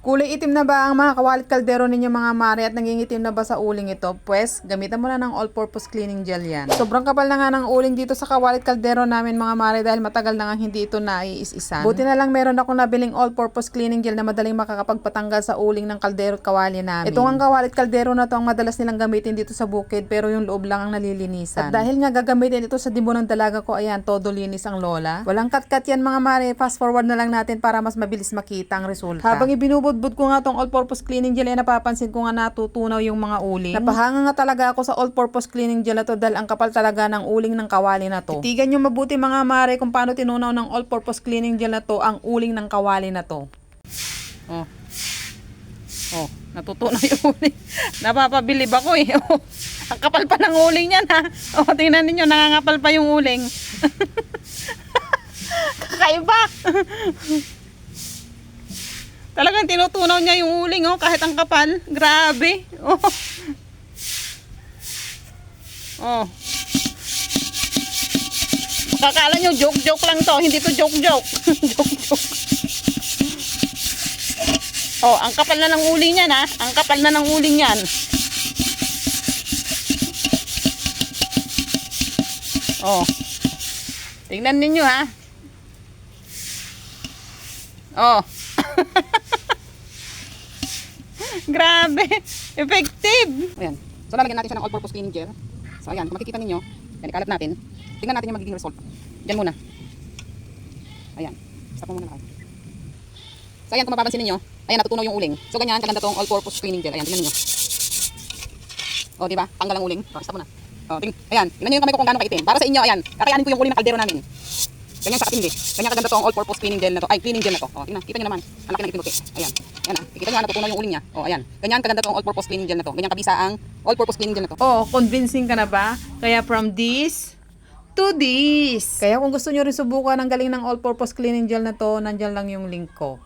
Kulay itim na ba ang mga kawalit kaldero ninyo mga mare at nangingitim na ba sa uling ito? Pwes, gamitan mo na ng all-purpose cleaning gel yan. Sobrang kapal na nga ng uling dito sa kawalit kaldero namin mga mare dahil matagal na nga hindi ito naiis-isan. Buti na lang meron ako nabiling all-purpose cleaning gel na madaling makakapagpatanggal sa uling ng kaldero at kawali namin. Ito ang kawalit kaldero na to ang madalas nilang gamitin dito sa bukid pero yung loob lang ang nalilinisan. At dahil nga gagamitin ito sa dimo ng dalaga ko, ayan, todo linis ang lola. Walang kat-kat yan mga mare, fast forward na lang natin para mas mabilis makita ang resulta. Habang ibinubudbud ko nga tong all-purpose cleaning gel, ay napapansin ko nga natutunaw yung mga uling. Napahanga nga talaga ako sa all-purpose cleaning gel na to dahil ang kapal talaga ng uling ng kawali na to. Titigan nyo mabuti mga mare kung paano tinunaw ng all-purpose cleaning gel na to ang uling ng kawali na to. Oh. Oh, natutunaw yung uling. Napapabilib ako eh. Oh, ang kapal pa ng uling yan ha. Oh, tingnan niyo, nangangapal pa yung uling. Kakaiba. Talagang tinutunaw niya yung uling, oh, kahit ang kapal. Grabe. Oh. Oh. Makakala nyo, joke-joke lang to. Hindi to joke-joke. Joke-joke. Oh, ang kapal na ng uling niyan, ha. Ang kapal na ng uling niyan. Oh. Tingnan ninyo, ha. Oh. Grabe, effective. Ayan. So lalagyan natin siya ng all-purpose cleaning gel. So ayan, kung makikita ninyo, yan, ikalat natin. Tingnan natin yung magiging result. Diyan muna. Ayan. Stop mo muna lang. So ayan, kung mapapansin ninyo, ayan, natutunaw yung uling. So ganyan, kaganda tong all-purpose cleaning gel. Ayan, tingnan ninyo. O, diba? Tanggal ang uling. O, stop muna. O, ayan, tingnan nyo yung kamay ko kung gaano kaitim. Para sa inyo, ayan, kakayanin ko yung uling ng kaldero namin. Ganyan sa katindi. Ganyan kaganda tong all-purpose cleaning gel na to. Ay, cleaning gel na to. O, tingnan, kita nyo naman. Ang laki ng itim puti. Ayan. Ayan ah. Kita nyo natutunaw yung uling niya. O, ayan. Ganyan kaganda tong all-purpose cleaning gel na to. Ganyan kabisa ang all-purpose cleaning gel na to. Oh, convincing ka na ba? Kaya from this to this. Kaya kung gusto nyo rin subukan ang galing ng all-purpose cleaning gel na to, nandyan lang yung link ko.